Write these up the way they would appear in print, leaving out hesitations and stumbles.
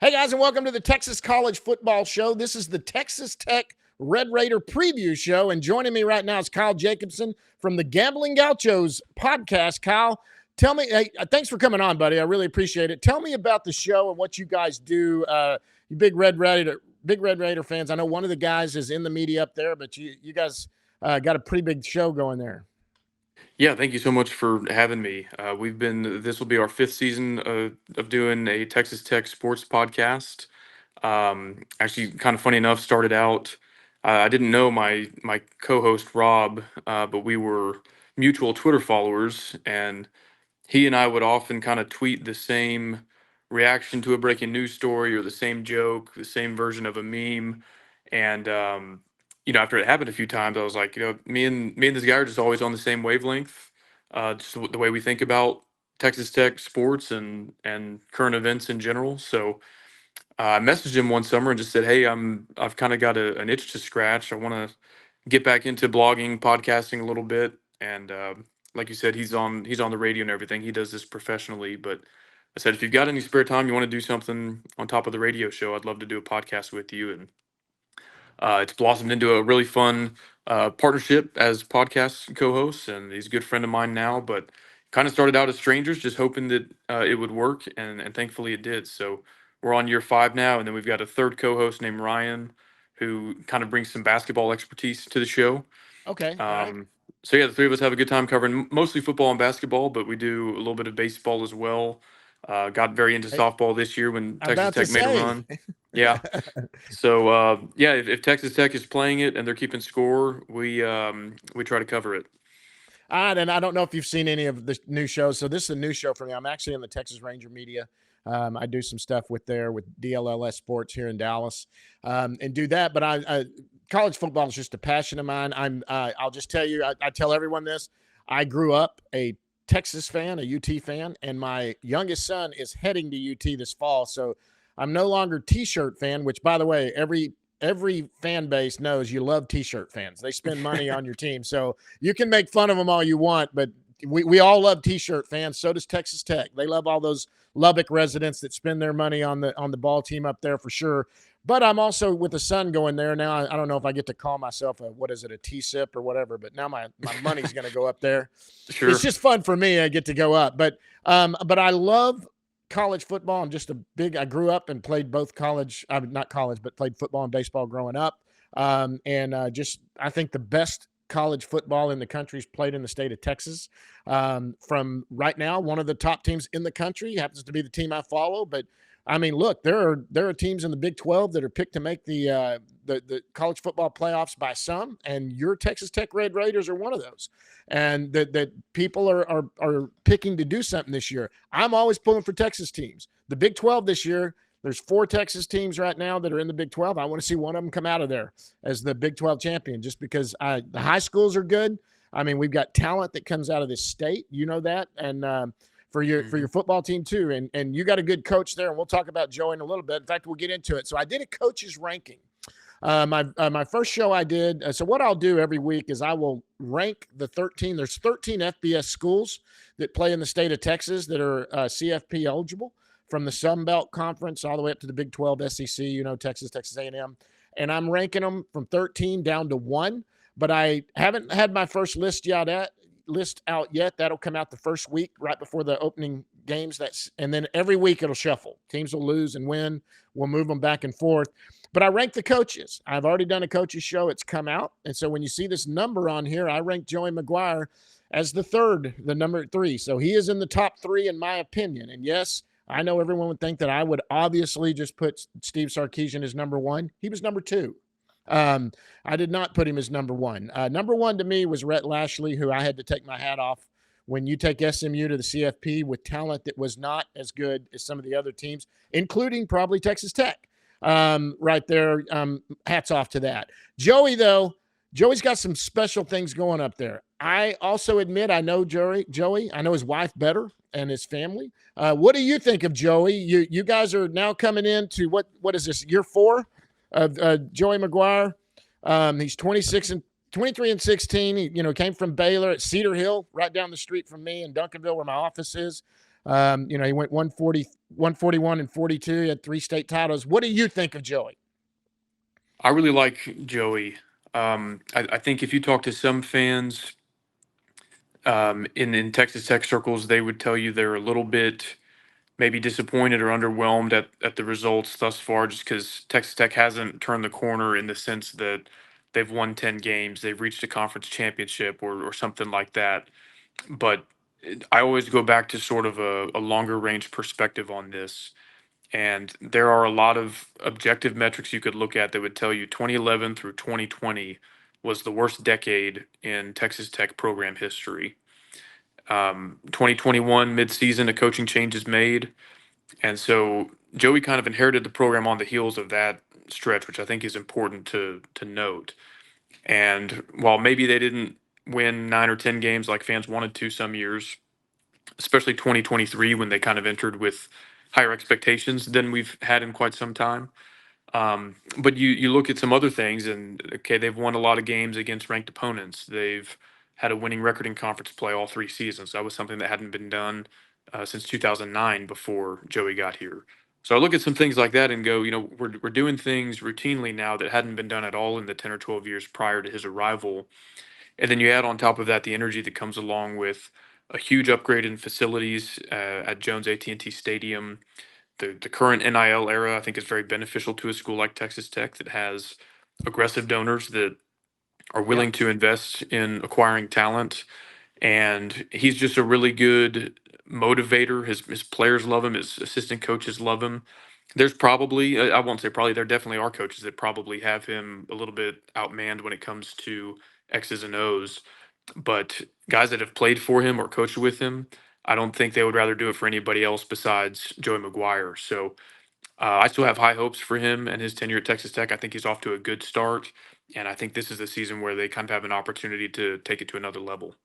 Hey guys, and welcome to the Texas College Football Show. This is the Texas Tech Red Raider preview show, and joining me right now is Kyle Jacobson from the Gambling Gauchos podcast. Kyle, tell me, hey, thanks for coming on, buddy. I really appreciate it. Tell me about the show and what you guys do. You big Red Raider fans. I know one of the guys is in the media up there, but you guys got a pretty big show going there. Yeah, thank you so much for having me. This will be our fifth season of doing a Texas Tech sports podcast. Actually, kind of funny enough, started out, I didn't know my co-host Rob, but we were mutual Twitter followers, and he and I would often kind of tweet the same reaction to a breaking news story or the same joke, the same version of a meme. And after it happened a few times, I was like, me and this guy are just always on the same wavelength. Just the way we think about Texas Tech sports and current events in general. So I messaged him one summer and just said, "Hey, I've kind of got an itch to scratch. I want to get back into blogging, podcasting a little bit." And like you said, he's on the radio and everything. He does this professionally, but I said, if you've got any spare time, you want to do something on top of the radio show, I'd love to do a podcast with you. And it's blossomed into a really fun partnership as podcast co-hosts, and he's a good friend of mine now. But kind of started out as strangers, just hoping that it would work, and thankfully it did. So we're on year 5 now, and then we've got a third co-host named Ryan, who kind of brings some basketball expertise to the show. Okay, all right. So yeah, the three of us have a good time covering mostly football and basketball, but we do a little bit of baseball as well. Got very into Hey, softball this year when I'm Texas about to Tech made a say. run. Yeah. So yeah, if Texas Tech is playing it and they're keeping score, we try to cover it. All right, and I don't know if you've seen any of the new shows. So this is a new show for me. I'm actually in the Texas Ranger media. I do some stuff with DLLS Sports here in Dallas, and do that. But college football is just a passion of mine. I'll just tell you. I tell everyone this. I grew up a Texas fan, a UT fan, and my youngest son is heading to UT this fall. So I'm no longer T-shirt fan. Which, by the way, every fan base knows you love T-shirt fans. They spend money on your team. So you can make fun of them all you want, but we all love T-shirt fans. So does Texas Tech. They love all those Lubbock residents that spend their money on the ball team up there for sure. But I'm also with the son going there now. I don't know if I get to call myself a T-sip or whatever, but now my money's going to go up there. Sure. It's just fun for me. I get to go up, but I love college football. I grew up and played both not college, but played football and baseball growing up. I think the best college football in the country is played in the state of Texas. From right now, one of the top teams in the country happens to be the team I follow. But I mean, look, there are teams in the Big 12 that are picked to make the college football playoffs by some, and your Texas Tech Red Raiders are one of those. And that people are picking to do something this year. I'm always pulling for Texas teams. The Big 12 this year, there's 4 Texas teams right now that are in the Big 12. I want to see one of them come out of there as the Big 12 champion, just because the high schools are good. I mean, we've got talent that comes out of this state. You know that, and for your football team too. And you got a good coach there, and we'll talk about Joey in a little bit. In fact, we'll get into it. So I did a coach's ranking. My first show I did. So what I'll do every week is I will rank the 13. There's 13 FBS schools that play in the state of Texas that are CFP eligible, from the Sun Belt Conference all the way up to the Big 12 SEC. Texas A&M, and I'm ranking them from 13 down to 1. But I haven't had my first list out yet. That'll come out the first week right before the opening games. And then every week it'll shuffle. Teams will lose and win. We'll move them back and forth. But I rank the coaches. I've already done a coaches show. It's come out. And so when you see this number on here, I rank Joey Maguire as the number 3. So he is in the top 3 in my opinion. And yes, I know everyone would think that I would obviously just put Steve Sarkisian as number 1. He was number 2. I did not put him as number 1. Number 1 to me was Rhett Lashley, who I had to take my hat off. When you take SMU to the CFP with talent that was not as good as some of the other teams, including probably Texas Tech, right there, hats off to that. Joey's got some special things going up there. I also admit I know Joey. I know his wife better and his family. What do you think of Joey? You guys are now coming into what is this, year 4 of Joey Maguire? He's 23 and 16. He came from Baylor at Cedar Hill, right down the street from me in Duncanville, where my office is. He went 140, 141 and 42. He had 3 state titles. What do you think of Joey? I really like Joey. I think if you talk to some fans in Texas Tech circles, they would tell you they're a little bit maybe disappointed or underwhelmed at the results thus far, just because Texas Tech hasn't turned the corner in the sense that they've won 10 games, they've reached a conference championship or something like that. But I always go back to sort of a longer range perspective on this. And there are a lot of objective metrics you could look at that would tell you 2011 through 2020 was the worst decade in Texas Tech program history. 2021 midseason, a coaching change is made. And so Joey kind of inherited the program on the heels of that stretch, which I think is important to note. And while maybe they didn't win 9 or 10 games like fans wanted to some years, especially 2023 when they kind of entered with higher expectations than we've had in quite some time. But you look at some other things, and okay, they've won a lot of games against ranked opponents. They've had a winning record in conference play all 3 seasons. That was something that hadn't been done since 2009 before Joey got here. So I look at some things like that and go, we're doing things routinely now that hadn't been done at all in the 10 or 12 years prior to his arrival. And then you add on top of that the energy that comes along with a huge upgrade in facilities at Jones AT&T Stadium. The current NIL era, I think, is very beneficial to a school like Texas Tech that has aggressive donors that are Yeah. willing to invest in acquiring talent. And he's just a really good motivator. His players love him. His assistant coaches love him. There's probably, I won't say probably, there definitely are coaches that probably have him a little bit outmanned when it comes to X's and O's. But guys that have played for him or coached with him, I don't think they would rather do it for anybody else besides Joey Maguire. So I still have high hopes for him and his tenure at Texas Tech. I think he's off to a good start. And I think this is the season where they kind of have an opportunity to take it to another level.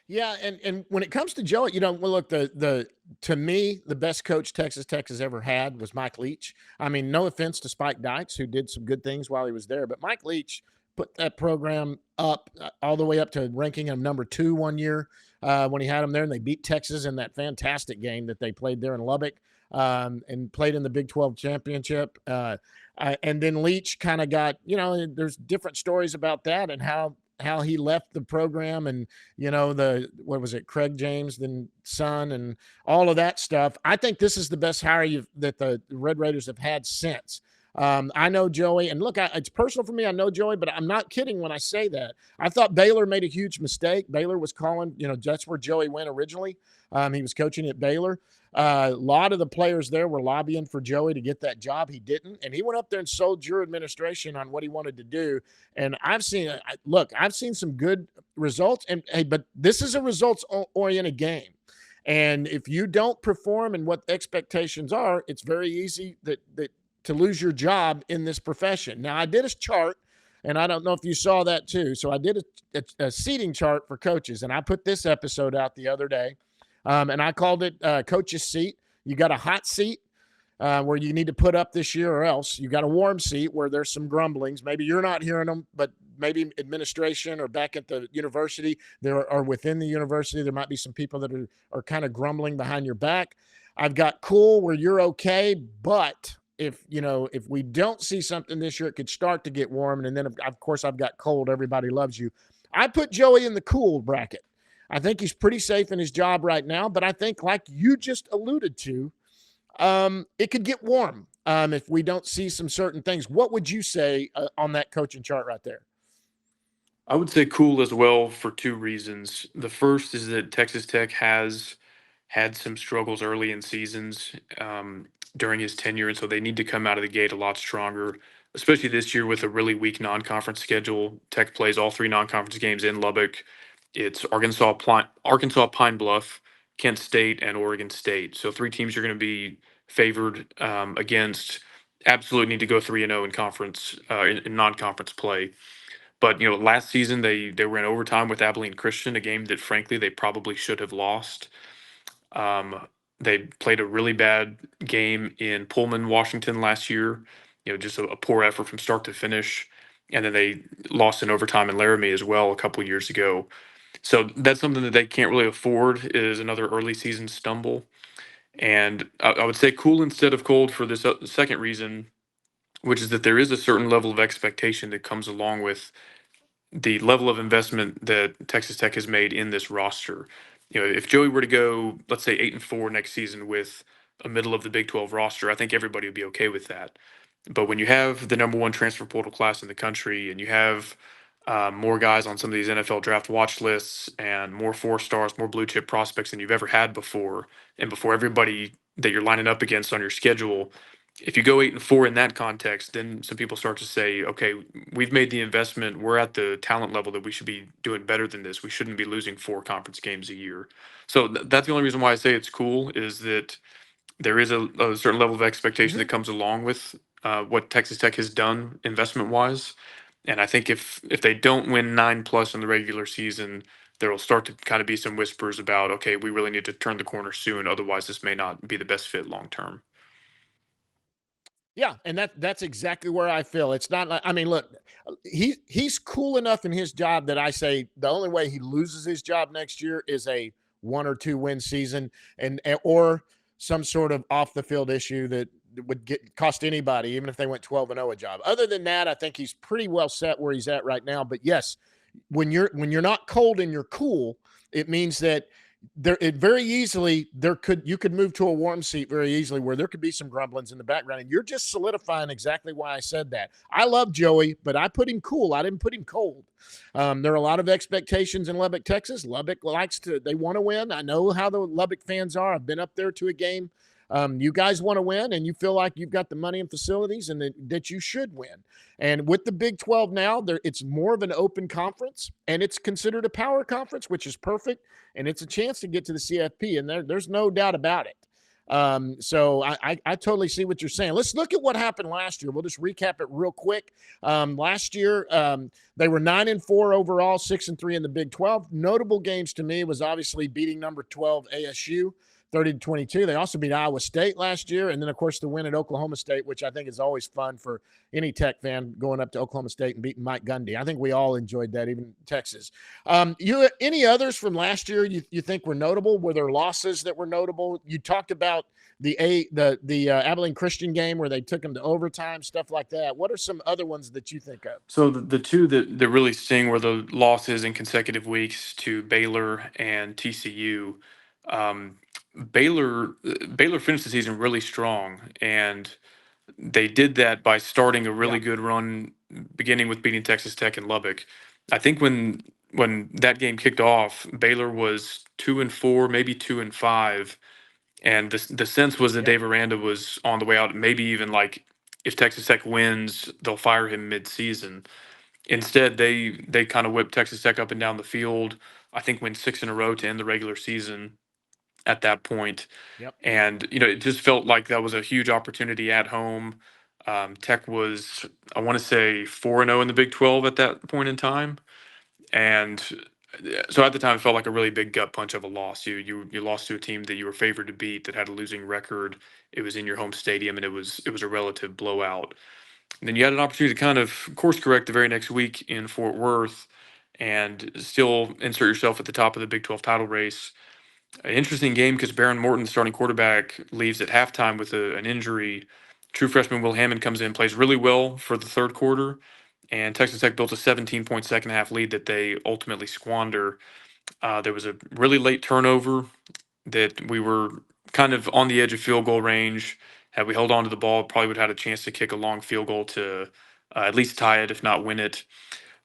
Yeah, and when it comes to Joey, well, look, the to me, the best coach Texas Tech has ever had was Mike Leach. I mean, no offense to Spike Dykes, who did some good things while he was there, but Mike Leach put that program up all the way up to ranking him number 2 one year when he had them there, and they beat Texas in that fantastic game that they played there in Lubbock, and played in the Big 12 championship. And then Leach kind of got, there's different stories about that and how he left the program, and the what was it, Craig James then son, and all of that stuff. I think this is the best hire that the Red Raiders have had since. I know Joey, and look, it's personal for me. I know Joey, but I'm not kidding when I say that. I thought Baylor made a huge mistake. Baylor was calling, that's where Joey went originally. He was coaching at Baylor. A lot of the players there were lobbying for Joey to get that job. He didn't, and he went up there and sold your administration on what he wanted to do. And I've seen some good results. And hey, but this is a results-oriented game. And if you don't perform and what expectations are, it's very easy that to lose your job in this profession. Now, I did a chart, and I don't know if you saw that too. So I did a seating chart for coaches, and I put this episode out the other day, and I called it Coach's Seat. You got a hot seat where you need to put up this year, or else you got a warm seat where there's some grumblings. Maybe you're not hearing them, but maybe administration or back at the university, there are within the university, there might be some people that are kind of grumbling behind your back. I've got cool where you're okay, but if we don't see something this year, it could start to get warm. And then, of course, I've got cold. Everybody loves you. I put Joey in the cool bracket. I think he's pretty safe in his job right now, but I think, like you just alluded to, it could get warm if we don't see some certain things. What would you say on that coaching chart right there? I would say cool as well for 2 reasons. The first is that Texas Tech has had some struggles early in seasons during his tenure, and so they need to come out of the gate a lot stronger, especially this year with a really weak non-conference schedule. Tech plays all 3 non-conference games in Lubbock. It's Arkansas Pine Bluff, Kent State, and Oregon State. So 3 teams you're going to be favored against. Absolutely need to go 3-0 in conference in non-conference play. But last season they were in overtime with Abilene Christian, a game that frankly they probably should have lost. They played a really bad game in Pullman, Washington last year. Just a poor effort from start to finish. And then they lost in overtime in Laramie as well a couple years ago. So that's something that they can't really afford, is another early season stumble. And I would say cool instead of cold for this second reason, which is that there is a certain level of expectation that comes along with the level of investment that Texas Tech has made in this roster. You know, if Joey were to go, let's say 8-4 next season with a middle of the Big 12 roster, I think everybody would be okay with that. But when you have the number one transfer portal class in the country, and you have more guys on some of these NFL draft watch lists, and more four stars, more blue chip prospects than you've ever had before, and before everybody that you're lining up against on your schedule, if you go 8-4 in that context, then some people start to say, okay, we've made the investment. We're at the talent level that we should be doing better than this. We shouldn't be losing four conference games a year. So that's the only reason why I say it's cool, is that there is a certain level of expectation Mhm. that comes along with what Texas Tech has done investment wise. And I think if they don't win 9+ in the regular season, there will start to kind of be some whispers about, okay, we really need to turn the corner soon. Otherwise, this may not be the best fit long term. Yeah, and that's exactly where I feel. It's not like, I mean, look, he's cool enough in his job that I say the only way he loses his job next year is a 1 or 2 win season, or some sort of off the field issue that would get cost anybody, even if they went 12-0, a job. Other than that, I think he's pretty well set where he's at right now. But yes, when you're not cold and you're cool, it means that it very easily you could move to a warm seat very easily, where there could be some grumblings in the background, and you're just solidifying exactly why I said that. I love Joey, but I put him cool. I didn't put him cold. There are a lot of expectations in Lubbock, Texas. Lubbock they want to win. I know how the Lubbock fans are. I've been up there to a game. You guys want to win, and you feel like you've got the money and facilities, and that you should win. And with the Big 12 now, it's more of an open conference, and it's considered a power conference, which is perfect. And it's a chance to get to the CFP, and there's no doubt about it. So I totally see what you're saying. Let's look at what happened last year. We'll just recap it real quick. Last year, they were 9-4 overall, 6-3 in the Big 12. Notable games to me was obviously beating number 12 ASU 30-22. They also beat Iowa State last year, and then of course the win at Oklahoma State, which I think is always fun for any Tech fan, going up to Oklahoma State and beating Mike Gundy. I think we all enjoyed that, even Texas. You any others from last year you think were notable? Were there losses that were notable? You talked about the Abilene Christian game where they took them to overtime, stuff like that. What are some other ones that you think of? So the two that really sting were the losses in consecutive weeks to Baylor and TCU. Um, Baylor finished the season really strong, and they did that by starting a Yeah. really good run, beginning with beating Texas Tech and Lubbock. I think when that game kicked off, Baylor was 2-4, maybe 2-5, and the sense was that Yep. Dave Aranda was on the way out. Maybe even like, if Texas Tech wins, they'll fire him mid-season. Instead, they kind of whipped Texas Tech up and down the field. I think win six in a row to end the regular season at that point. Yep. And it just felt like that was a huge opportunity at home. Tech was, I want to say, 4-0 in the Big 12 at that point in time, and so at the time it felt like a really big gut punch of a loss. You lost to a team that you were favored to beat, that had a losing record. It was in your home stadium, and it was a relative blowout. And then you had an opportunity to kind of course correct the very next week in Fort Worth, and still insert yourself at the top of the Big 12 title race. An interesting game because Baron Morton, the starting quarterback, leaves at halftime with an injury. True freshman Will Hammond comes in, plays really well for the third quarter, and Texas Tech built a 17-point second half lead that they ultimately squander. There was a really late turnover that we were kind of on the edge of field goal range. Had we held on to the ball, probably would have had a chance to kick a long field goal to at least tie it, if not win it.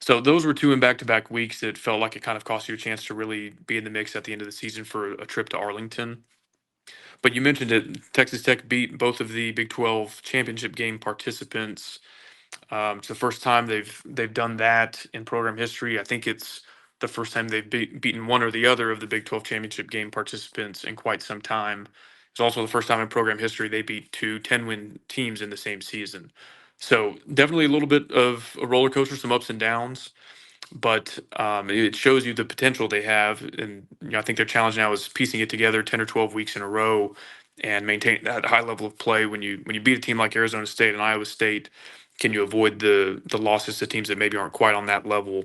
So those were two in back-to-back weeks that felt like it kind of cost you a chance to really be in the mix at the end of the season for a trip to Arlington. But you mentioned it, Texas Tech beat both of the Big 12 championship game participants. It's the first time they've done that in program history. I think it's the first time they've beaten one or the other of the Big 12 championship game participants in quite some time. It's also the first time in program history they beat two 10-win teams in the same season. So definitely a little bit of a roller coaster, some ups and downs, but it shows you the potential they have. And I think their challenge now is piecing it together 10 or 12 weeks in a row and maintaining that high level of play. When you beat a team like Arizona State and Iowa State, can you avoid the losses to teams that maybe aren't quite on that level?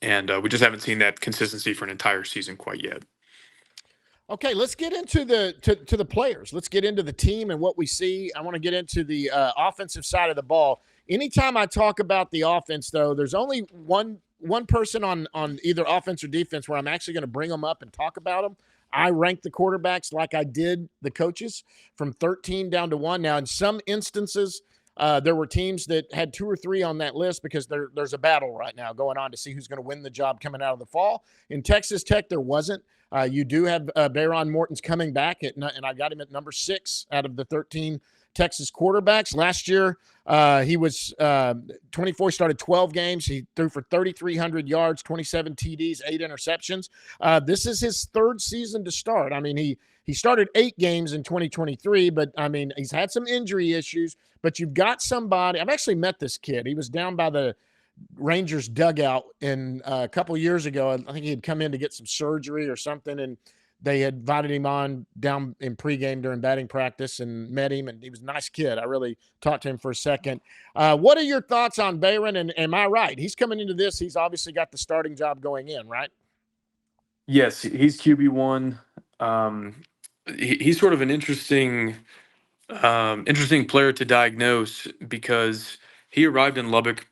and we just haven't seen that consistency for an entire season quite yet. Okay, let's get into to the players. Let's get into the team and what we see. I want to get into the offensive side of the ball. Anytime I talk about the offense, though, there's only one person on either offense or defense where I'm actually going to bring them up and talk about them. I rank the quarterbacks like I did the coaches, from 13 down to 1. Now, in some instances, there were teams that had 2 or 3 on that list because there's a battle right now going on to see who's going to win the job coming out of the fall. In Texas Tech, there wasn't. You do have Bayron Morton's coming back, and I got him at number 6 out of the 13 Texas quarterbacks. Last year, he was 24, started 12 games. He threw for 3,300 yards, 27 TDs, 8 interceptions. This is his 3rd season to start. I mean, he started 8 games in 2023, but, I mean, he's had some injury issues. But you've got somebody – I've actually met this kid. He was down by the Rangers dugout in a couple years ago. I think he had come in to get some surgery or something, and they had invited him on down in pregame during batting practice and met him, and he was a nice kid. I really talked to him for a second. What are your thoughts on Bayron? And am I right? He's coming into this. He's obviously got the starting job going in, right? Yes, he's QB1. He's sort of an interesting player to diagnose because he arrived in Lubbock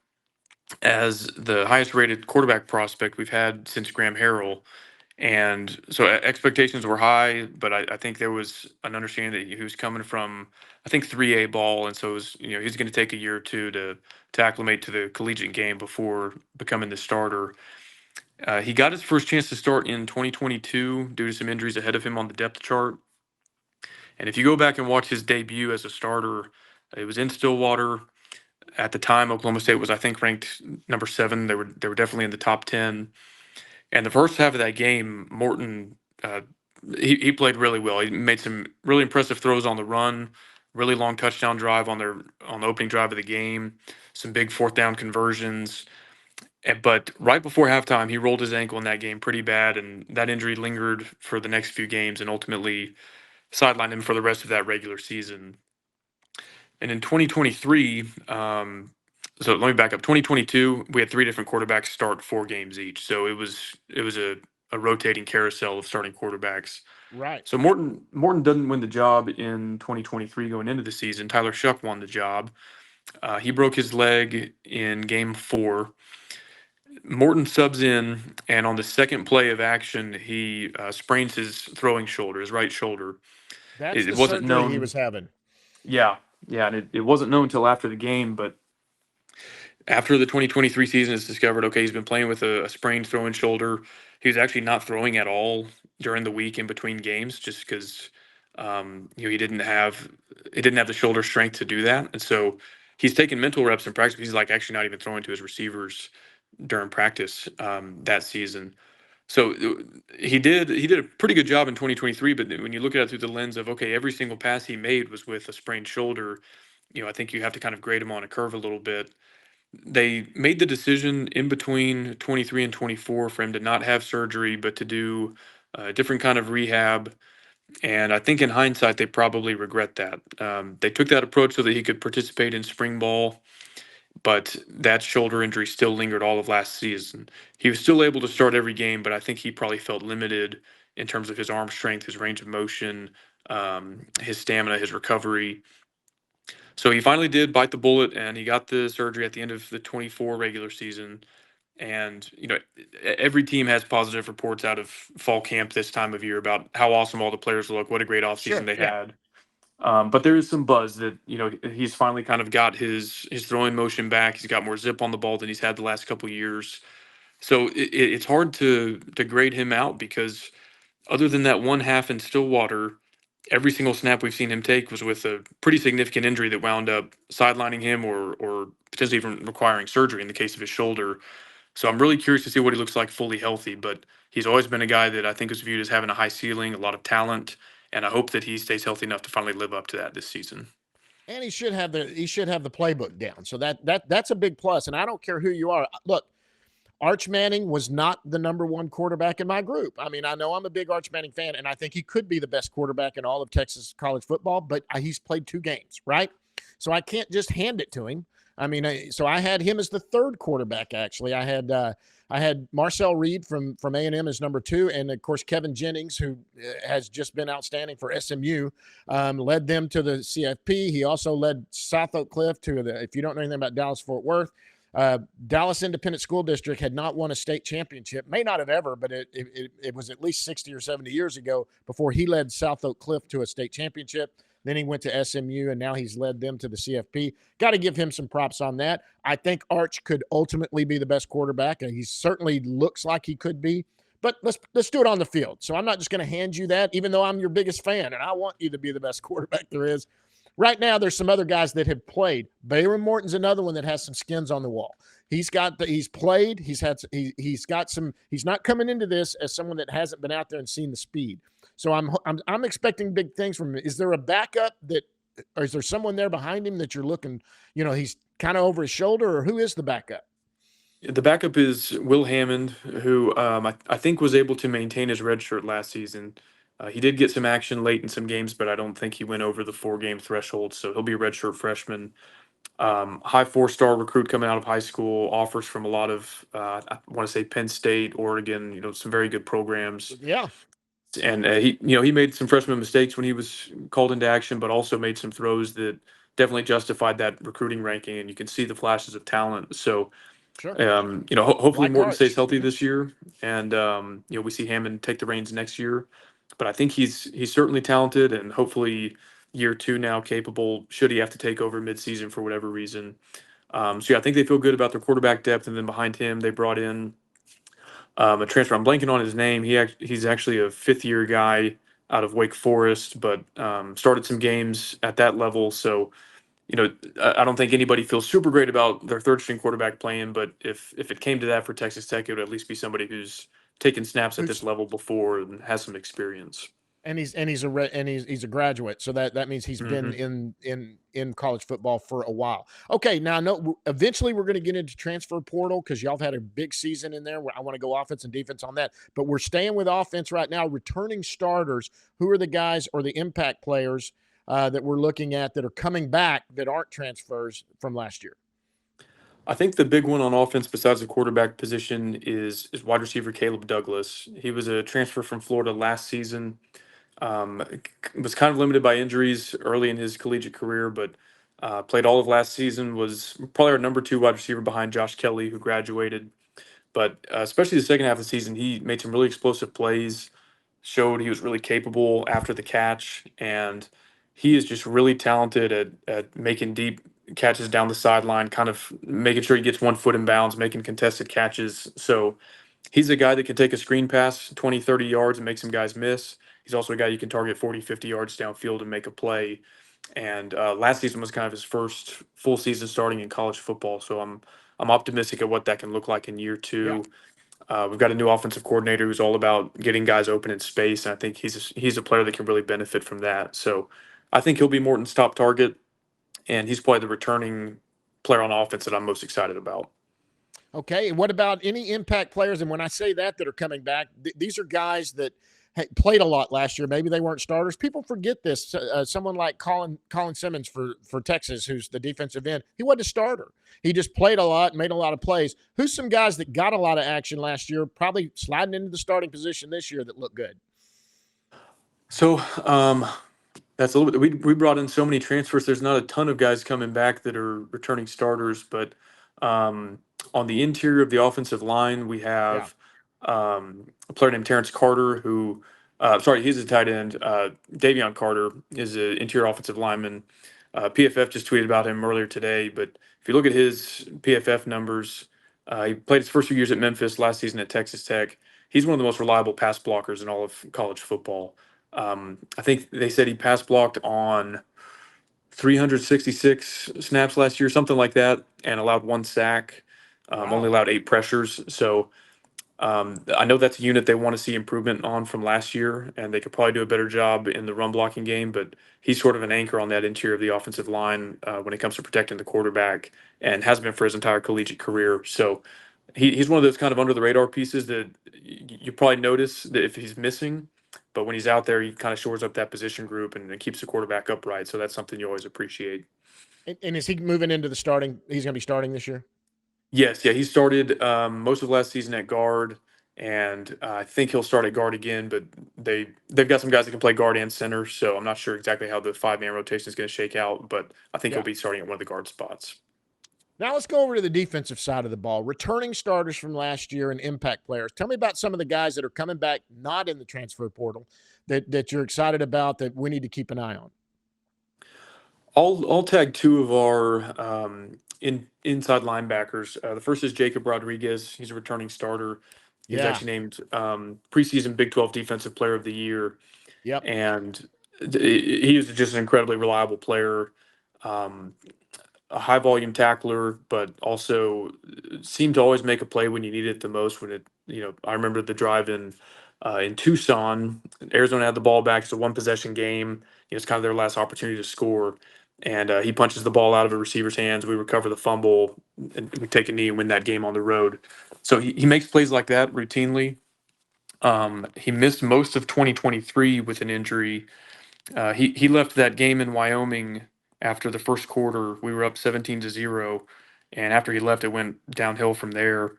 as the highest rated quarterback prospect we've had since Graham Harrell. And so expectations were high, but I think there was an understanding that he was coming from, I think, 3A ball. And so it was, he's going to take a year or two to acclimate to the collegiate game before becoming the starter. He got his first chance to start in 2022 due to some injuries ahead of him on the depth chart. And if you go back and watch his debut as a starter, it was in Stillwater. At the time, Oklahoma State was, I think, ranked number 7. They were definitely in the top 10. And the first half of that game, Morton, he played really well. He made some really impressive throws on the run, really long touchdown drive on the opening drive of the game, some big 4th down conversions. But right before halftime, he rolled his ankle in that game pretty bad, and that injury lingered for the next few games and ultimately sidelined him for the rest of that regular season. And in 2023, so let me back up. 2022, we had 3 different quarterbacks start 4 games each. So it was a rotating carousel of starting quarterbacks. Right. So Morton doesn't win the job in 2023 going into the season. Tyler Shuck won the job. He broke his leg in game 4. Morton subs in, and on the second play of action, he sprains his throwing shoulder, his right shoulder. That's It the wasn't surgery he known. was having. Yeah, and it wasn't known until after the game, but after the 2023 season, it's discovered, okay, he's been playing with a sprained throwing shoulder. He was actually not throwing at all during the week in between games, just because he didn't have the shoulder strength to do that, and so he's taking mental reps in practice. He's like actually not even throwing to his receivers during practice that season. So he did a pretty good job in 2023, but when you look at it through the lens of, okay, every single pass he made was with a sprained shoulder, I think you have to kind of grade him on a curve a little bit. They made the decision in between 23 and 24 for him to not have surgery, but to do a different kind of rehab. And I think in hindsight, they probably regret that. They took that approach so that he could participate in spring ball, but that shoulder injury still lingered all of last season. He was still able to start every game, but I think he probably felt limited in terms of his arm strength, his range of motion, his stamina, his recovery. So he finally did bite the bullet, and he got the surgery at the end of the 24 regular season. And, every team has positive reports out of fall camp this time of year about how awesome all the players look, what a great offseason Sure. they Yeah. had. But there is some buzz that, he's finally kind of got his throwing motion back. He's got more zip on the ball than he's had the last couple of years. So it's hard to grade him out because other than that one half in Stillwater, every single snap we've seen him take was with a pretty significant injury that wound up sidelining him or potentially even requiring surgery in the case of his shoulder. So I'm really curious to see what he looks like fully healthy, but he's always been a guy that I think is viewed as having a high ceiling, a lot of talent, and I hope that he stays healthy enough to finally live up to that this season. And he should have the playbook down. So that's a big plus. And I don't care who you are. Look, Arch Manning was not the number 1 quarterback in my group. I mean, I know I'm a big Arch Manning fan, and I think he could be the best quarterback in all of Texas college football, but he's played 2 games, right? So I can't just hand it to him. I mean, so I had him as the third quarterback. Actually, I had Marcel Reed from A&M as number two, and of course Kevin Jennings, who has just been outstanding for SMU, led them to the CFP. He also led South Oak Cliff to the. If you don't know anything about Dallas Fort Worth, Dallas Independent School District had not won a state championship, may not have ever, but it was at least 60 or 70 years ago before he led South Oak Cliff to a state championship. Then he went to SMU, and now he's led them to the CFP. Got to give him some props on that. I think Arch could ultimately be the best quarterback, and he certainly looks like he could be. But let's do it on the field. So I'm not just going to hand you that, even though I'm your biggest fan, and I want you to be the best quarterback there is. Right now, there's some other guys that have played. Bayron Morton's another one that has some skins on the wall. He's played. He's got some. He's not coming into this as someone that hasn't been out there and seen the speed. So I'm expecting big things from him. Is there a backup or is there someone there behind him that you're looking? He's kind of over his shoulder, or who is the backup? The backup is Will Hammond, who I think was able to maintain his red shirt last season. He did get some action late in some games, but I don't think he went over the 4-game threshold, so he'll be a redshirt freshman. High 4-star recruit coming out of high school, offers from a lot of, I want to say Penn State, Oregon, some very good programs. Yeah, And he made some freshman mistakes when he was called into action, but also made some throws that definitely justified that recruiting ranking, and you can see the flashes of talent. So sure. hopefully Like Morton stays Arch. healthy this year, and we see Hammond take the reins next year. But I think he's certainly talented, and hopefully year two now capable. Should he have to take over midseason for whatever reason? So yeah, I think they feel good about their quarterback depth, and then behind him they brought in a transfer. I'm blanking on his name. He's actually a 5th-year guy out of Wake Forest, but started some games at that level. So I don't think anybody feels super great about their third string quarterback playing, but if it came to that for Texas Tech, it would at least be somebody who's taken snaps at this Who's level before and has some experience. he's a graduate, so that means he's been Hmm. in college football for a while. Okay, now no, eventually we're going to get into transfer portal because y'all have had a big season in there. I want to go offense and defense on that, but we're staying with offense right now. Returning starters, who are the guys or the impact players that we're looking at that are coming back that aren't transfers from last year? I think the big one on offense, besides the quarterback position, is wide receiver Caleb Douglas. He was a transfer from Florida last season. Was kind of limited by injuries early in his collegiate career, but played all of last season. Was probably our number 2 wide receiver behind Josh Kelly, who graduated. But especially the second half of the season, he made some really explosive plays. Showed he was really capable after the catch, and he is just really talented at making deep catches down the sideline, kind of making sure he gets 1 foot in bounds, making contested catches. So he's a guy that can take a screen pass 20, 30 yards and make some guys miss. He's also a guy you can target 40, 50 yards downfield and make a play. And last season was kind of his first full season starting in college football. So I'm optimistic at what that can look like in year Yeah. two. We've got a new offensive coordinator who's all about getting guys open in space, and I think he's a player that can really benefit from that. So I think he'll be Morton's top target, and he's probably the returning player on offense that I'm most excited about. Okay. And what about any impact players? And when I say that are coming back, these are guys that played a lot last year. Maybe they weren't starters. People forget this. Someone like Colin Simmons for Texas, who's the defensive end, he wasn't a starter. He just played a lot, made a lot of plays. Who's some guys that got a lot of action last year, probably sliding into the starting position this year that look good? So that's a little bit. We brought in so many transfers. There's not a ton of guys coming back that are returning starters, but um, on the interior of the offensive line, we Yeah. have a player named Terrence Carter, who, sorry, he's a tight end. Davion Carter is an interior offensive lineman. PFF just tweeted about him earlier today, but if you look at his PFF numbers, he played his first few years at Memphis, last season at Texas Tech. He's one of the most reliable pass blockers in all of college football. I think they said he pass blocked on 366 snaps last year, something like that, and allowed 1 sack. Only Wow. allowed 8 pressures. So I know that's a unit they want to see improvement on from last year, and they could probably do a better job in the run blocking game. But he's sort of an anchor on that interior of the offensive line when it comes to protecting the quarterback, and has been for his entire collegiate career. So he's one of those kind of under the radar pieces that you probably notice that if he's missing, but when he's out there, he kind of shores up that position group and keeps the quarterback upright. So that's something you always appreciate. And is he moving into the starting? He's going to be starting this year. Yes, yeah, he started most of last season at guard, and I think he'll start at guard again. But they've got some guys that can play guard and center, so I'm not sure exactly how the 5-man rotation is going to shake out. But I think he'll Yeah. be starting at one of the guard spots. Now let's go over to the defensive side of the ball. Returning starters from last year and impact players. Tell me about some of the guys that are coming back, not in the transfer portal, that you're excited about that we need to keep an eye on. I'll tag two of our inside linebackers. The first is Jacob Rodriguez. He's a returning starter. He was Yeah. actually named preseason Big 12 Defensive Player of the Year, Yep. and he is just an incredibly reliable player. Um, a high volume tackler, but also seemed to always make a play when you needed it the most. When I remember the drive in Tucson, Arizona had the ball back. It's a one possession game. It's kind of their last opportunity to score, and he punches the ball out of a receiver's hands. We recover the fumble, and we take a knee and win that game on the road. So he makes plays like that routinely. He missed most of 2023 with an injury. He left that game in Wyoming after the first quarter. We were up 17-0, and after he left, it went downhill from there.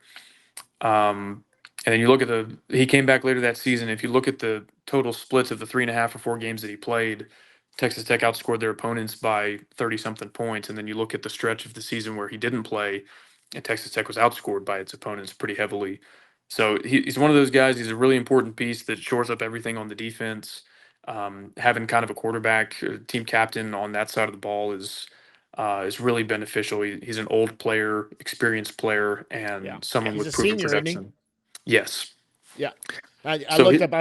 And then you look at he came back later that season. If you look at the total splits of the 3.5 or 4 games that he played, Texas Tech outscored their opponents by 30 something points. And then you look at the stretch of the season where he didn't play, and Texas Tech was outscored by its opponents pretty heavily. So he's one of those guys. He's a really important piece that shores up everything on the defense. Having kind of a quarterback, team captain on that side of the ball is really beneficial. He's an old player, experienced player, Yeah. and someone He's with a proven senior, isn't he? production. Yes. Yeah. I So looked up.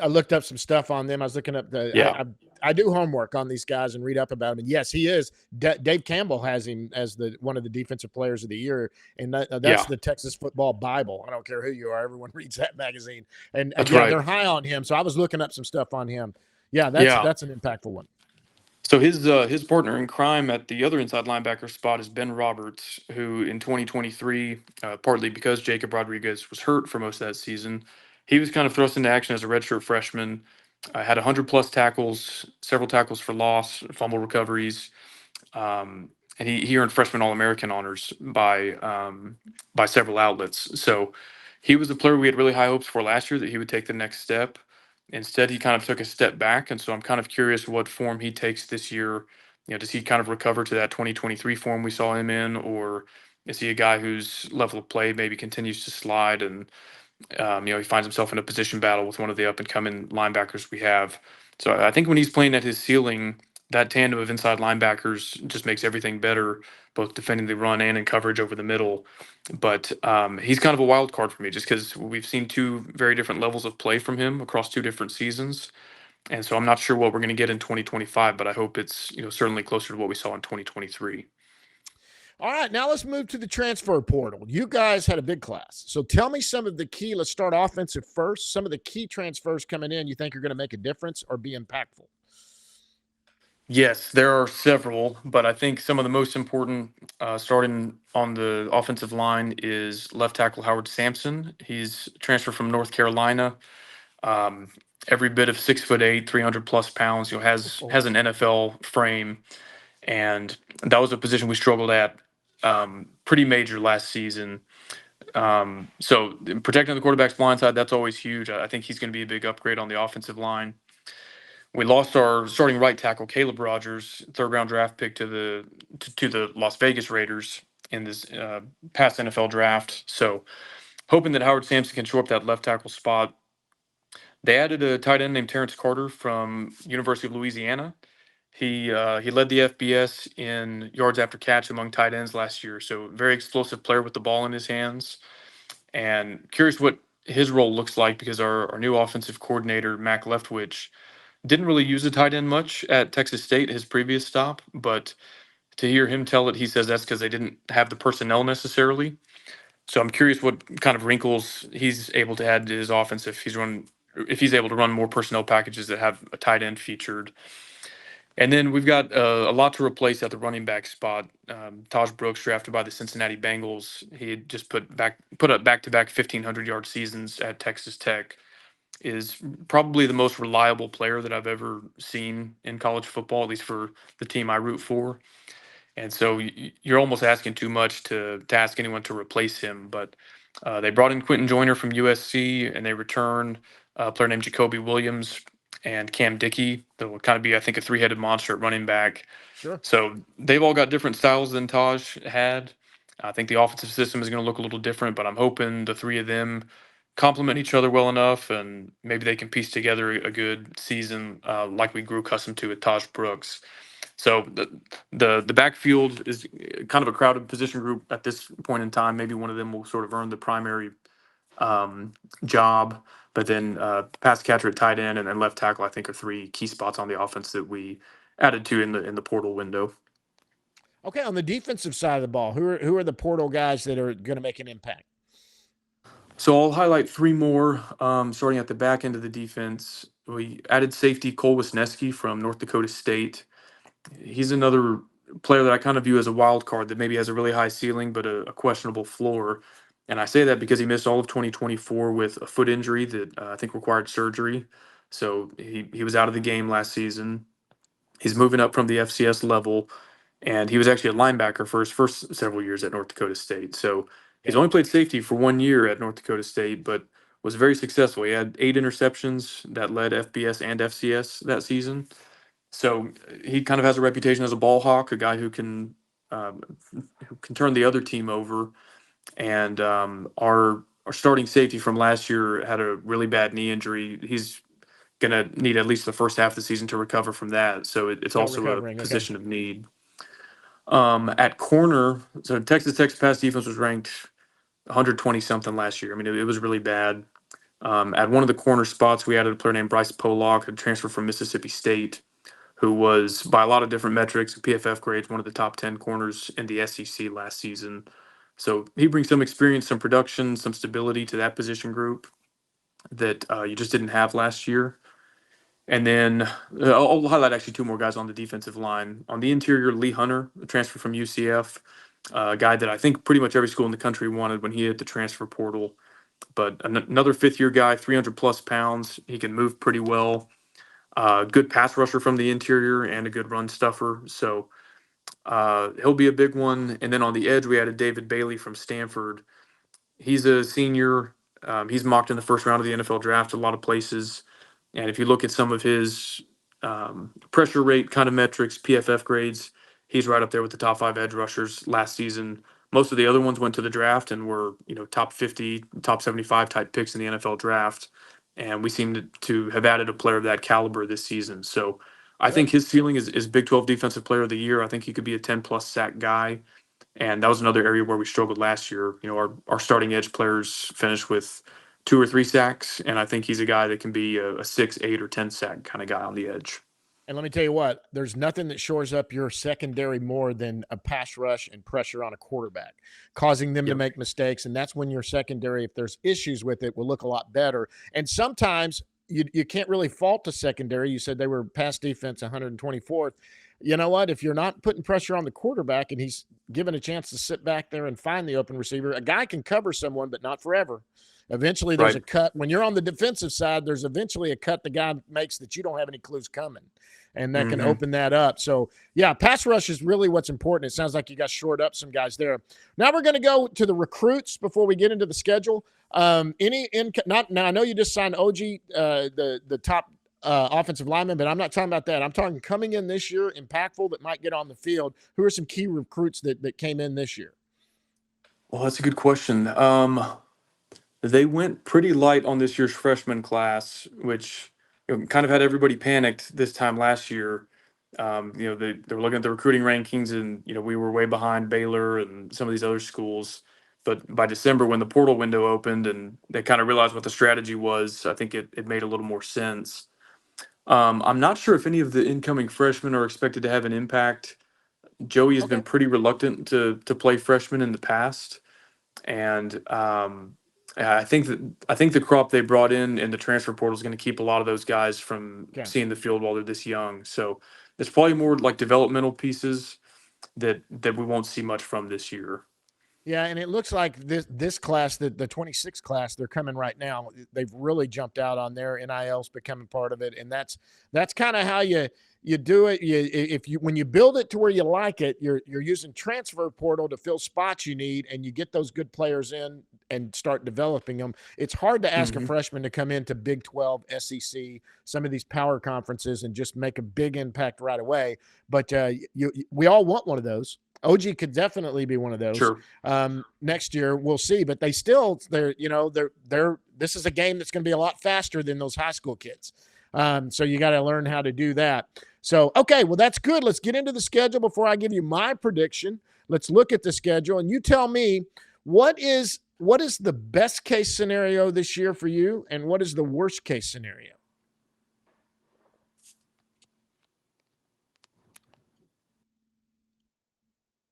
I looked up some stuff on them. I was looking up yeah, I do homework on these guys and read up about them. And yes, he is. Dave Campbell has him as one of the defensive players of the year, and that's yeah, the Texas football Bible. I don't care who you are; everyone reads that magazine. And that's yeah, right. they're high on him. So I was looking up some stuff on him. Yeah, Yeah. that's an impactful one. So his partner in crime at the other inside linebacker spot is Ben Roberts, who in 2023, partly because Jacob Rodriguez was hurt for most of that season, he was kind of thrust into action as a redshirt freshman. Had 100 plus tackles, several tackles for loss, fumble recoveries, um, and he earned freshman All American honors by several outlets. So he was a player we had really high hopes for last year that he would take the next step. Instead, he kind of took a step back, and so I'm kind of curious what form he takes this year. Does he kind of recover to that 2023 form we saw him in, or is he a guy whose level of play maybe continues to slide and he finds himself in a position battle with one of the up and coming linebackers we have. So I think when he's playing at his ceiling, that tandem of inside linebackers just makes everything better, both defending the run and in coverage over the middle. But he's kind of a wild card for me just because we've seen two very different levels of play from him across 2 different seasons. And so I'm not sure what we're going to get in 2025, but I hope it's certainly closer to what we saw in 2023. All right, now let's move to the transfer portal. You guys had a big class. So tell me some of the key, let's start offensive first. Some of the key transfers coming in you think are going to make a difference or be impactful. Yes, there are several, but I think some of the most important, starting on the offensive line, is left tackle Howard Sampson. He's transferred from North Carolina. Um, every bit of 6'8", 300 plus pounds. Has an NFL frame, and that was a position we struggled at pretty major last season. So protecting the quarterback's blind side, that's always huge. I think he's going to be a big upgrade on the offensive line. We lost our starting right tackle Caleb Rogers, third round draft pick to the Las Vegas Raiders in this past NFL draft. So hoping that Howard Sampson can shore up that left tackle spot. They added a tight end named Terrence Carter from University of Louisiana. He led the FBS in yards after catch among tight ends last year. So very explosive player with the ball in his hands. And curious what his role looks like because our new offensive coordinator Mac Leftwich didn't really use a tight end much at Texas State, his previous stop, but to hear him tell it, he says that's because they didn't have the personnel necessarily. So I'm curious what kind of wrinkles he's able to add to his offense if he's able to run more personnel packages that have a tight end featured. And then we've got a lot to replace at the running back spot. Taj Brooks, drafted by the Cincinnati Bengals, he had just put up back-to-back 1,500-yard seasons at Texas Tech. is probably the most reliable player that I've ever seen in college football, at least for the team I root for. And so you're almost asking too much to ask anyone to replace him. But they brought in Quentin Joyner from USC, and they returned a player named Jacoby Williams and Cam Dickey. That will kind of be, I think, a three-headed monster at running back. Sure. So they've all got different styles than Taj had. I think the offensive system is going to look a little different, but I'm hoping the three of them complement each other well enough, and maybe they can piece together a good season like we grew accustomed to with Taj Brooks. So the backfield is kind of a crowded position group at this point in time. Maybe one of them will sort of earn the primary um, job, but then pass catcher at tight end and left tackle, I think, are three key spots on the offense that we added to in the portal window. Okay, on the defensive side of the ball, who are the portal guys that are going to make an impact? So I'll highlight three more. Starting at the back end of the defense, we added safety Cole Wisniewski from North Dakota State. He's another player that I kind of view as a wild card that maybe has a really high ceiling but a questionable floor. And I say that because he missed all of 2024 with a foot injury that I think required surgery. So he was out of the game last season. He's moving up from the FCS level, and he was actually a linebacker for his first several years at North Dakota State. So he's Okay. only played safety for 1 year at North Dakota State, but was very successful. He had 8 interceptions that led FBS and FCS that season. So he kind of has a reputation as a ball hawk, a guy um, who can turn the other team over. And our starting safety from last year had a really bad knee injury. He's going to need at least the first half of the season to recover from that. So it's Still also a recovering. Okay. position of need. At corner, so Texas Tech's pass defense was ranked 120 something last year. I mean, it was really bad. At one of the corner spots, we added a player named Bryce Pollock, who transferred from Mississippi State, who was, by a lot of different metrics, PFF grades, one of the top 10 corners in the SEC last season. So he brings some experience, some production, some stability to that position group that you just didn't have last year. And then I'll highlight actually two more guys on the defensive line. On the interior, Lee Hunter, a transfer from UCF, a guy that I think pretty much every school in the country wanted when he hit the transfer portal. But another fifth year guy, 300 plus pounds. He can move pretty well. Good pass rusher from the interior and a good run stuffer. So he'll be a big one. And then on the edge, we added David Bailey from Stanford. He's a senior. He's mocked in the first round of the NFL draft a lot of places. And if you look at some of his pressure rate kind of metrics, PFF grades, he's right up there with the top five edge rushers last season. Most of the other ones went to the draft and were, top 50, top 75 type picks in the NFL draft. And we seem to have added a player of that caliber this season. So I Good. think his ceiling is Big 12 Defensive Player of the Year. I think he could be a 10 plus sack guy. And that was another area where we struggled last year. Our starting edge players finished with 2 or 3 sacks, and I think he's a guy that can be a 6, 8, or 10 sack kind of guy on the edge. And let me tell you what, there's nothing that shores up your secondary more than a pass rush and pressure on a quarterback, causing them to Yep. make mistakes. And that's when your secondary, if there's issues with it, will look a lot better. And sometimes you can't really fault the secondary. You said they were pass defense 124th. You know what? If you're not putting pressure on the quarterback and he's given a chance to sit back there and find the open receiver, a guy can cover someone, but not forever. Eventually, there's Right. a cut. When you're on the defensive side, there's eventually a cut the guy makes that you don't have any clues coming, and that can Hmm. open that up. So, yeah, pass rush is really what's important. It sounds like you got shored up some guys there. Now we're going to go to the recruits before we get into the schedule. Not now. I know you just signed OG, the top offensive lineman, but I'm not talking about that. I'm talking coming in this year, impactful that might get on the field. Who are some key recruits that came in this year? Well, that's a good question. They went pretty light on this year's freshman class, which kind of had everybody panicked this time last year. They were looking at the recruiting rankings, and we were way behind Baylor and some of these other schools. But by December, when the portal window opened and they kind of realized what the strategy was, I think it made a little more sense. I'm not sure if any of the incoming freshmen are expected to have an impact. Joey has been Okay. pretty reluctant to play freshmen in the past, and I think the crop they brought in the transfer portal is going to keep a lot of those guys from Okay. seeing the field while they're this young. So it's probably more like developmental pieces that we won't see much from this year. Yeah, and it looks like this class, the 26 class, they're coming right now. They've really jumped out on their NILs becoming part of it, and that's kind of how you do it. If you when you build it to where you like it, you're using transfer portal to fill spots you need, and you get those good players in and start developing them. It's hard to ask a Hmm. freshman to come into Big 12, SEC, some of these power conferences, and just make a big impact right away. But we all want one of those. OG could definitely be one of those. Sure. Next year we'll see, but they're this is a game that's going to be a lot faster than those high school kids. So you got to learn how to do that. So, okay, well, that's good. Let's get into the schedule before I give you my prediction. Let's look at the schedule and you tell me what is the best case scenario this year for you and what is the worst case scenario?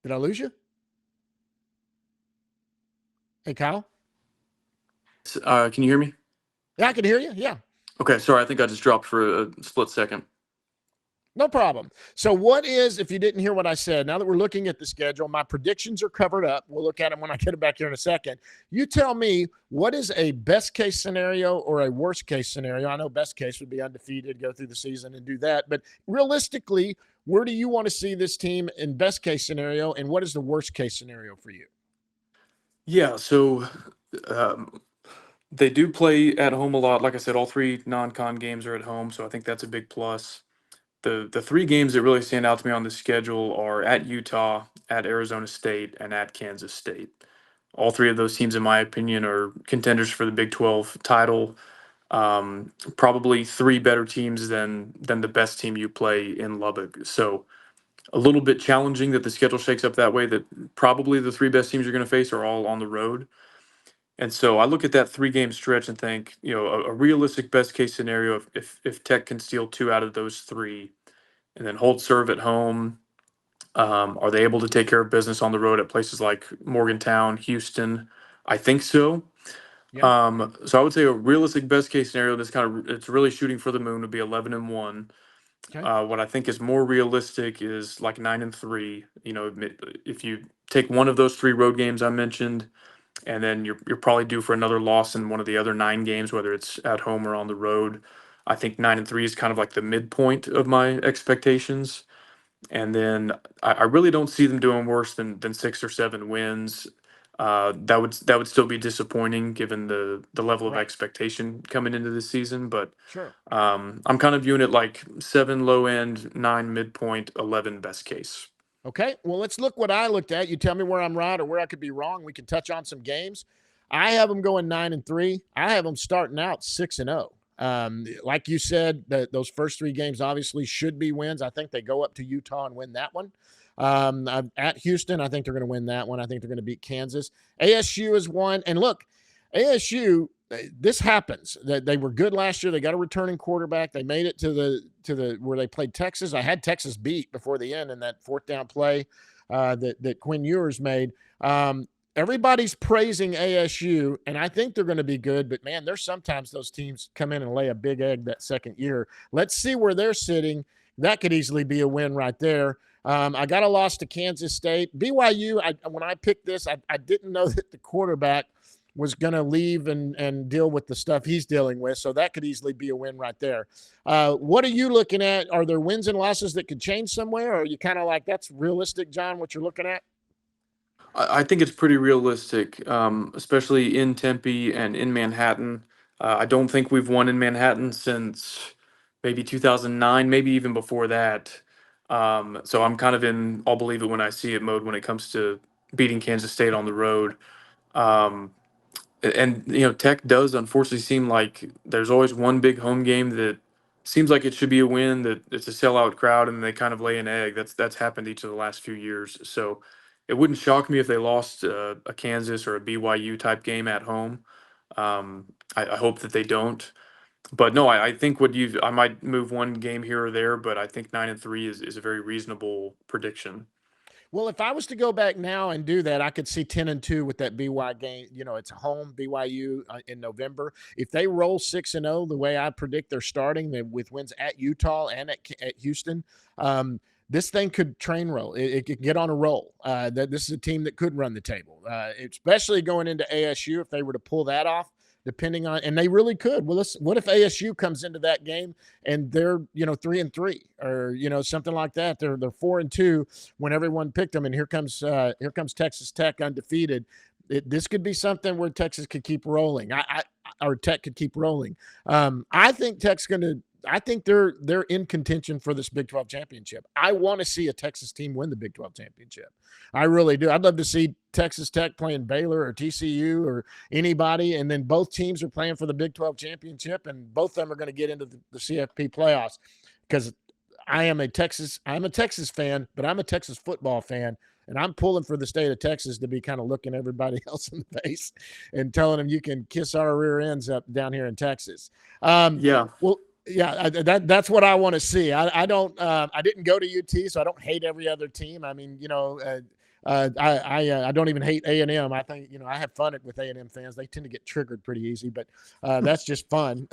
Did I lose you? Hey, Kyle? Can you hear me? Yeah, I can hear you. Yeah. Okay, sorry. I think I just dropped for a split second. No problem. So, what is, if you didn't hear what I said, now that we're looking at the schedule, my predictions are covered up. We'll look at them when I get it back here in a second. You tell me, what is a best case scenario or a worst case scenario? I know best case would be undefeated, go through the season and do that. But realistically, where do you want to see this team in best case scenario? And what is the worst case scenario for you? Yeah, so um, they do play at home a lot. Like I said, all three non-con games are at home, so I think that's a big plus. The three games that really stand out to me on the schedule are at Utah, at Arizona State, and at Kansas State. All three of those teams, in my opinion, are contenders for the Big 12 title. Probably three better teams than the best team you play in Lubbock. So a little bit challenging that the schedule shakes up that way. That probably the three best teams you're going to face are all on the road. And so I look at that 3 game stretch and think, a realistic best case scenario if Tech can steal two out of those three and then hold serve at home. Are they able to take care of business on the road at places like Morgantown, Houston? I think so. Yeah. So I would say a realistic best case scenario that's kind of it's really shooting for the moon would be 11-1. Okay. What I think is more realistic is like 9-3. If you take one of those three road games I mentioned, and then you're probably due for another loss in one of the other 9 games, whether it's at home or on the road. I think 9-3 is kind of like the midpoint of my expectations. And then I really don't see them doing worse than 6 or 7 wins. That would still be disappointing given the level of Right. expectation coming into the season. But Sure. I'm kind of viewing it like 7 low end, 9 midpoint, 11 best case. Okay, well, let's look what I looked at. You tell me where I'm right or where I could be wrong. We can touch on some games. I have them going 9-3. I have them starting out 6-0. Like you said, those first 3 games obviously should be wins. I think they go up to Utah and win that one. At Houston, I think they're going to win that one. I think they're going to beat Kansas. ASU is one, and look, ASU. This happens. They were good last year. They got a returning quarterback. They made it to the where they played Texas. I had Texas beat before the end in that fourth down play that Quinn Ewers made. Everybody's praising ASU, and I think they're going to be good. But man, there's sometimes those teams come in and lay a big egg that second year. Let's see where they're sitting. That could easily be a win right there. I got a loss to Kansas State. BYU. When I picked this, I didn't know that the quarterback was going to leave and deal with the stuff he's dealing with. So that could easily be a win right there. What are you looking at? Are there wins and losses that could change somewhere? Or are you kind of like, that's realistic, John, what you're looking at? I think it's pretty realistic, especially in Tempe and in Manhattan. I don't think we've won in Manhattan since maybe 2009, maybe even before that. So I'm kind of in I'll believe it when I see it mode when it comes to beating Kansas State on the road. Um, and Tech does unfortunately seem like there's always one big home game that seems like it should be a win, that it's a sellout crowd, and they kind of lay an egg. That's happened each of the last few years. So it wouldn't shock me if they lost a Kansas or a BYU type game at home. I hope that they don't. But no, I think I might move one game here or there, but I think 9-3 is a very reasonable prediction. Well, if I was to go back now and do that, I could see 10-2 with that BYU game. It's a home BYU in November. If they roll 6-0, the way I predict they're starting with wins at Utah and at Houston, this thing could train roll. It could get on a roll. That this is a team that could run the table, especially going into ASU if they were to pull that off. Depending on, and they really could. Well, what if ASU comes into that game and they're 3-3 or something like that? They're 4-2 when everyone picked them, and here comes Texas Tech undefeated. This could be something where Texas could keep rolling. Or Tech could keep rolling. I think Tech's going to. I think they're in contention for this Big 12 championship. I want to see a Texas team win the Big 12 championship. I really do. I'd love to see Texas Tech playing Baylor or TCU or anybody, and then both teams are playing for the Big 12 championship, and both of them are going to get into the CFP playoffs. Because I'm a Texas fan, but I'm a Texas football fan, and I'm pulling for the state of Texas to be kind of looking everybody else in the face and telling them you can kiss our rear ends up down here in Texas. Yeah. Well. Yeah, that's what I want to see. I didn't go to UT, so I don't hate every other team. I mean, I don't even hate A&M. I think I have fun with A&M fans. They tend to get triggered pretty easy, but that's just fun,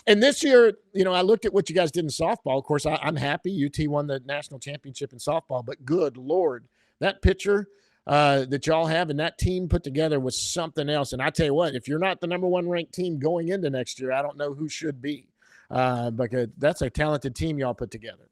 And this year, I looked at what you guys did in softball. Of course, I'm happy UT won the national championship in softball, but good Lord, that pitcher that y'all have and that team put together was something else. And I tell you what, if you're not the number one ranked team going into next year, I don't know who should be. Because that's a talented team y'all put together.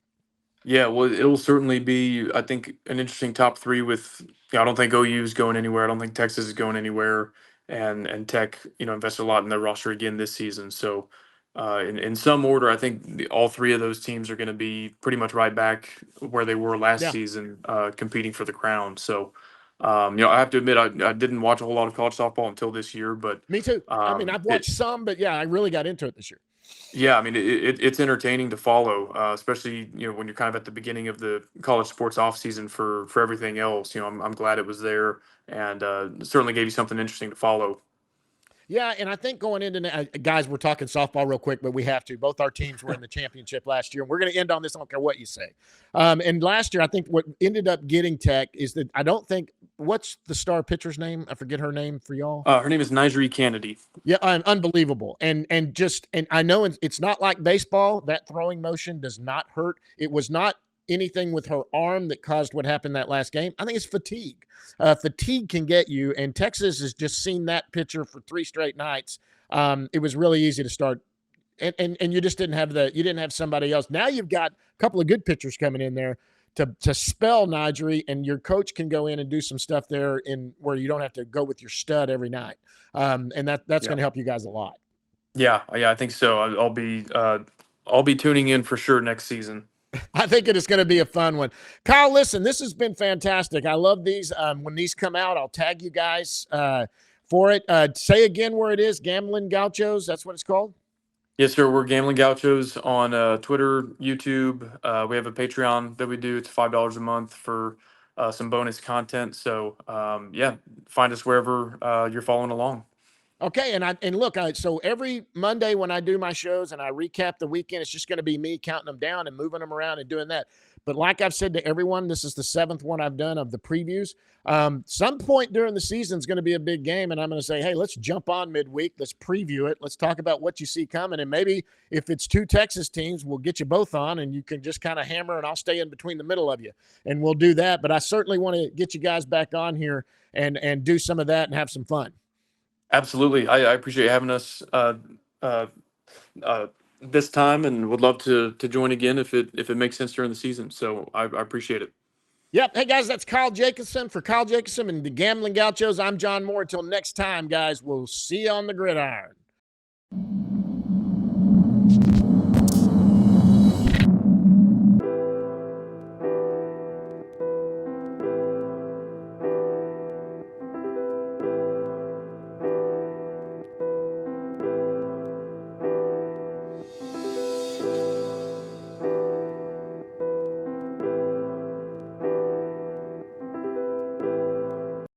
Yeah, well, it will certainly be, I think, an interesting top three with, I don't think OU is going anywhere. I don't think Texas is going anywhere. And Tech, invested a lot in their roster again this season. So, in some order, I think all three of those teams are going to be pretty much right back where they were last season, competing for the crown. So, I have to admit, I didn't watch a whole lot of college softball until this year, but me too. I mean, I've watched some, but yeah, I really got into it this year. Yeah, I mean it's entertaining to follow, especially when you're kind of at the beginning of the college sports off season for everything else. I'm glad it was there, and certainly gave you something interesting to follow. Yeah, and I think going into guys, we're talking softball real quick, but we have to. Both our teams were in the championship last year, and we're going to end on this. I don't care what you say. And last year, I think what ended up getting Tech is that I don't think what's the star pitcher's name? I forget her name for y'all. Her name is Nigeri Kennedy. Yeah, unbelievable. And I know it's not like baseball. That throwing motion does not hurt. It was not anything with her arm that caused what happened that last game. I think it's fatigue. Fatigue can get you, and Texas has just seen that pitcher for 3 straight nights. It was really easy to start, and you just didn't have somebody else. Now you've got a couple of good pitchers coming in there to spell Nigeri, and your coach can go in and do some stuff there in where you don't have to go with your stud every night, and that's going to help you guys a lot. Yeah, I think so. I'll be tuning in for sure next season. I think it is going to be a fun one. Kyle, listen, this has been fantastic. I love these. When these come out, I'll tag you guys for it. Say again where it is, Gambling Gauchos. That's what it's called? Yes, sir. We're Gambling Gauchos on Twitter, YouTube. We have a Patreon that we do. It's $5 a month for some bonus content. So, find us wherever you're following along. Okay, and look, so every Monday when I do my shows and I recap the weekend, it's just going to be me counting them down and moving them around and doing that. But like I've said to everyone, this is the 7th one I've done of the previews. Some point during the season is going to be a big game, and I'm going to say, hey, let's jump on midweek. Let's preview it. Let's talk about what you see coming, and maybe if it's 2 Texas teams, we'll get you both on, and you can just kind of hammer, and I'll stay in between the middle of you, and we'll do that. But I certainly want to get you guys back on here and do some of that and have some fun. Absolutely. I appreciate having us this time, and would love to join again if it makes sense during the season. So I appreciate it. Yep. Hey, guys, that's Kyle Jacobson. For Kyle Jacobson and the Gambling Gauchos, I'm John Moore. Until next time, guys, we'll see you on the gridiron.